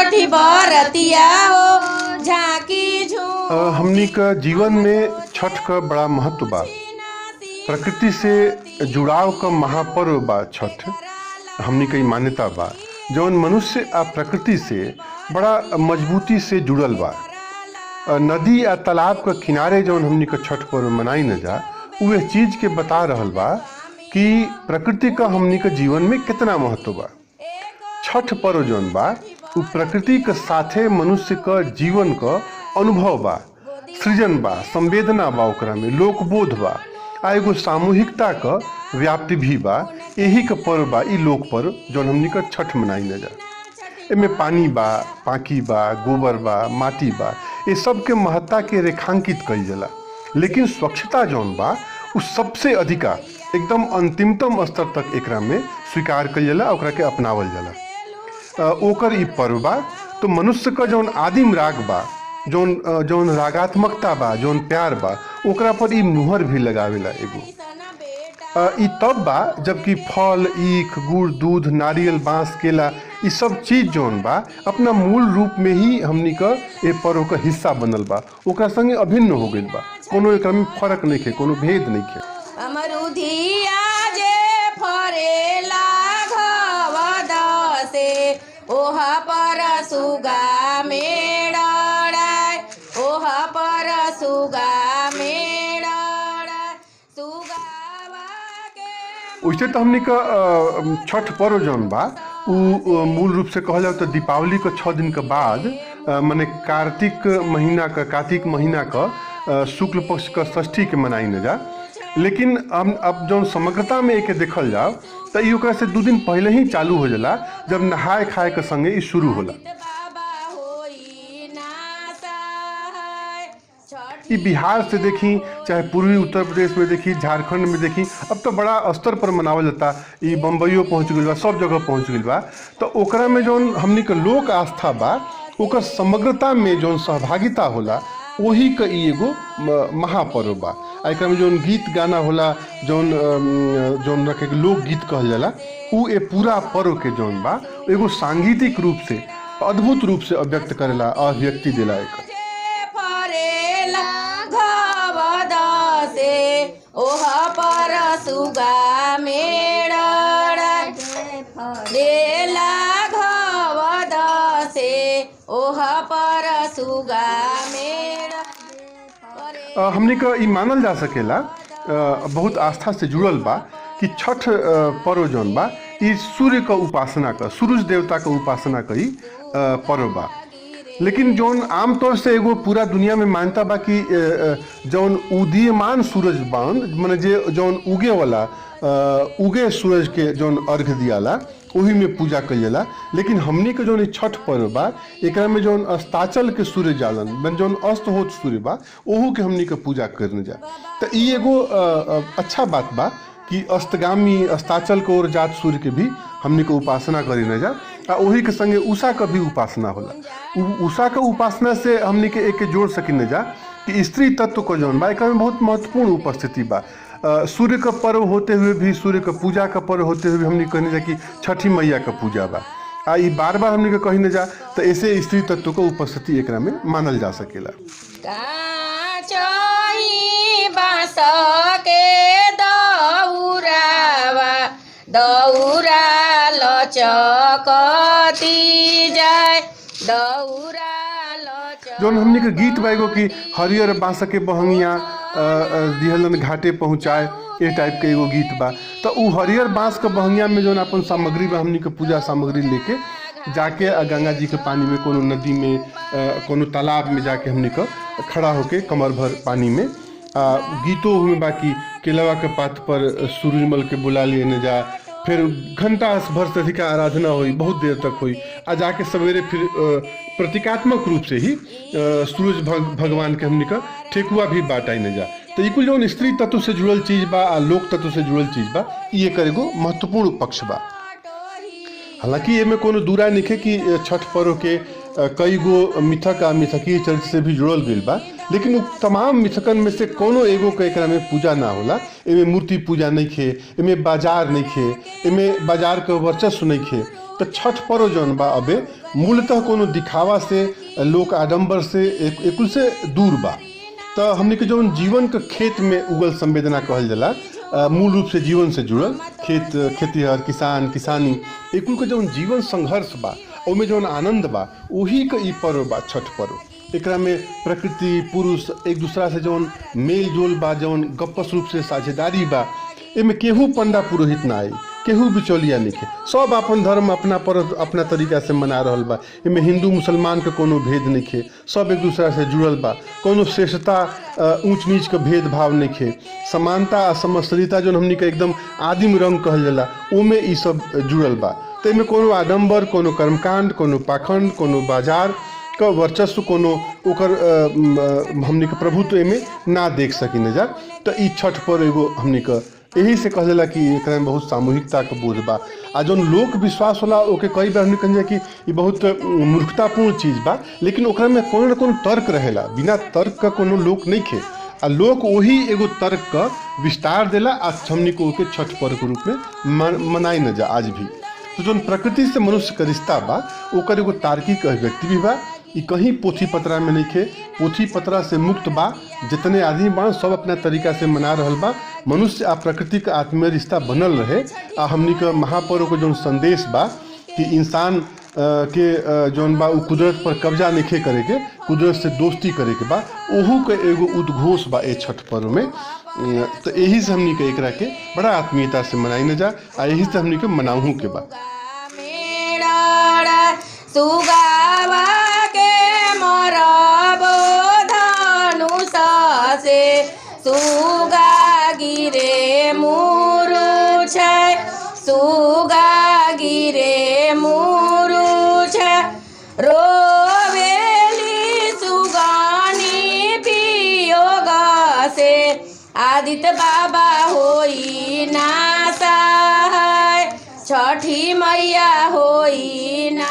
छठी बरतिया हो झांकी झूम। हमनी का जीवन में छठ का बड़ा महत्व बा। प्रकृति से जुड़ाव का महापर्व बा छठ। हमनी का मान्यता बा जौन मनुष्य आ प्रकृति से बड़ा मजबूती से जुड़ल बा। नदी या तालाब का किनारे जौन हमनी का छठ पर्व मनाई न जा उहे चीज के बता रहल बा कि प्रकृति का हमनी का जीवन में कितना महत्व बा। छठ पर्व जौन बा उ प्रकृति के साथे मनुष्य का जीवन का अनुभव बा, सृजन बा, संवेदना बा, ओकरा में लोकबोध बा आ एगो सामूहिकता का व्याप्ति भी बा। यही का पर्व बा ई लोक पर्व जौन हमनी का छठ मनाई न जा। एमे पानी बा, पाकी बा, गोबर बा, माटी बा, ये सब के महत्ता के रेखांकित कइल जाला। लेकिन स्वच्छता जौन बा उ सबसे अधिका एकदम अंतिमतम स्तर तक एकरा में स्वीकार कइल जाला, ओकरा के अपनावल जाला। ओकर ई पर्व बा तो मनुष्य का जौन आदिम राग बा, जौन रागात्मकता बा, जौन प्यार बा, ओकरा पर ई मुहर भी लगावेला एगो। ई तब बा जबकि फल, ईख, गुड़, दूध, नारियल, बांस, केला ई सब चीज जौन बा अपना मूल रूप में ही हमनी का ए पर्व का हिस्सा बनल बा, ओकरा संगे अभिन्न हो गइल बा। कोनो एकरा में फर्क नहीं है, कोनो भेद नहीं है। अमरुधिया जे फरेला घवद से ओह पर सुगा मेड़ाय, ओह पर सुगा मेड़ाय सुगावा के। वैसे तो हमनी का छठ पर्व जौन बा उ मूल रूप से कहल जाओ तो दीपावली का 6 दिन के बाद माने कार्तिक महीना का शुक्ल पक्ष का षष्ठी के मनाई न जा। लेकिन हम अब जौन समग्रता में एके देखल जाओ तो ई ओकरा से 2 दिन पहले ही चालू हो जाला जब नहाए खाए के संगे ई शुरू होला। ई बिहार से देखी चाहे पूर्वी उत्तर प्रदेश में देखी, झारखंड में देखी, अब तो बड़ा स्तर पर मनावल जाता। ई बम्बईओ पहुँच गइल बा, सब जगह पहुँच गइल बा। तो ओकरा में जौन हमनी के लोक आस्था बा ओकर समग्रता में जौन सहभागिता होला वही का ई एगो महापर्व बा। एकरा में जौन गीत गाना होला, जौन रखे लोकगीत कहल जाला, उ ए पूरा पर्व के जौन बा एगो सांगीतिक रूप से अद्भुत रूप से अभिव्यक्त करेला, अभिव्यक्ति देला। एक ओह पर सुगा मेड़ाय देला घवद से ओह पर सुगा मेड़ाय। हमने का ई मानल जा सकेला बहुत आस्था से जुड़ल बा कि छठ पर्व जौन बा ई सूर्य का उपासना का, सूरज देवता का उपासना का ही पर्व बा। लेकिन जौन आमतौर से एगो पूरा दुनिया में मान्यता बा कि जौन उदीयमान सूरज बान माने जौन उगे वाला उगे सूरज के जौन अर्घ दियाला वही में पूजा कइल जाला। लेकिन हमनी के जौन छठ पर्व बा एकरा में जौन अस्ताचल के सूर्य जालन जौन अस्त होत सूर्य बा ओहू के हमनी के पूजा करने जा। तो ई एगो अच्छा बात बा कि अस्तगामी अस्ताचल को ओर जात सूर्य के भी हमनी के उपासना करी न जा। वही के संगे उषा का भी उपासना होला। उषा का उपासना से हमनी के एक जोड़ सकी न जा कि स्त्री तत्व को जौन बा एकरा में बहुत महत्वपूर्ण उपस्थिति बा। सूर्य का पर्व होते हुए भी, सूर्य का पूजा का पर्व होते हुए भी हमनी कहने जा कि छठी मैया का पूजा बा। ई बार बार हमनी के कही न जा तो ऐसे स्त्री तत्व का उपस्थिति एकरा में मानल जा सकेला। दौरा लचकती जाए दौरा लचक। जौन हमनी के गीत बाएगो कि हरियर बांस के बहंगिया दिहलन घाटे पहुँचाए, ये टाइप के एगो गीत बा। तो उ हरियर बांस के बहंगिया में जौन अपन सामग्री बा हमनी के पूजा सामग्री लेके जाके गंगा जी के पानी में, कोनो नदी में, कोनो तालाब में जाके हमनी के खड़ा होके कमर भर पानी में गीतों में बाकी केलवा के पात पर सूरजमल के बुला लिए न जा, फिर घंटा भर से अधिक आराधना हुई, बहुत देर तक हुई। आ जाके सवेरे फिर प्रतीकात्मक रूप से ही सूरज भगवान के हमनी का ठेकुआ भी बांटाई न जा। तो ये कुल जो स्त्री तत्व से जुड़ल चीज बा आ लोक तत्व से जुड़ल चीज बा, ये एगो महत्वपूर्ण पक्ष बा। हालांकि ये में कोनो दूरा नहीं है कि छठ पर्व के कई गो मिथक आ मिथकीय चरित्र से भी जुड़ल गइल बा। लेकिन उ तमाम मिथकन में से कोनो एगो के एकरा में पूजा ना होला। एमे मूर्ति पूजा नहीं खे, एमे बाजार नहीं खे, एमे बाजार के वर्चस्व नहीं खे, तो छठ पर्व जौन बा अबे मूलतः कोनो दिखावा से, लोक आडंबर से एक से दूर बा। तो हमने के जौन जीवन के खेत में उगल संवेदना कहल जाला, मूल रूप से जीवन से जुड़ल खेतीहर किसान किसानी एक के जौन जीवन संघर्ष बा, ओमे जौन आनंद बा, वही के ई पर्व बा छठ पर्व। एकरा में प्रकृति पुरुष एक दूसरा से जौन मेल जोल बा, जौन गप्पस रूप से साझेदारी बा, एमे केहू पंडा पुरोहित ना आई, केहू बिचौलिया नहीं, सब अपन धर्म अपना पर्व अपना तरीका से मना रहल बा। एमे हिंदू मुसलमान के कोनो भेद नहीं, सब एक दूसरा से जुड़ल बा, कोनो श्रेष्ठता ऊंच नीच के भेदभाव नहीं, समानता आ समस्तता जो हमनी के एकदम आदिम रंग कहल जाला, ओमे ई सब जुड़ल बा। तो एमे कोनो आडंबर, कोनो कर्मकांड, कोनो पाखंड, कोनो बाजार का वर्चस्व, कोनो ओकर हमनी के प्रभुत्व एमे ना देख सकी न जा। तो ई छठ पर्व एगो हमनी के यही से कहल जाला कि एकरा में बहुत सामूहिकता के बोध बा। आ जौन लोक विश्वास होला ओके कई बार हमनी कहल कि ई बहुत मूर्खतापूर्ण चीज बा, लेकिन ओकरा में कोनो न कोनो तर्क रहेला, बिना तर्क का कोनो लोक नहीं खे, आ लोक वही एगो तर्क का विस्तार देला। आ हमनी को ओके छठ पर्व के रूप में मनाई न जा आज भी। तो जौन प्रकृति से मनुष्य का रिश्ता बा, ओकर एगो तार्किक अभिव्यक्ति भी बा। ई कहीं पोथी पतरा में नहीं खे, पोथी पतरा से मुक्त बा। जितने आदमी बा सब अपना तरीका से मना रहल बा। मनुष्य आ प्रकृति का आत्मीय रिश्ता बनल रहे। आ हमनी के महापर्व के जौन संदेश बा कि इंसान के जौन बा उ कुदरत पर कब्जा नहीं करे के, कुदरत से दोस्ती करे के बा, ओहू के एगो उद्घोष बा ए छठ पर्व में। तो यही से हमनी के एकरा के बड़ा आत्मीयता से मनाई न जा, आ यही से हमनी के मनाऊ के बा। सुगावा के मरबो धनुष से, सुगा गिरे मुरुछ, सुगा गिरे मुरुछ, रोवेली सुगानी पियोग से, आदित्य बाबा होई ना सहाय, छठी मैया होई ना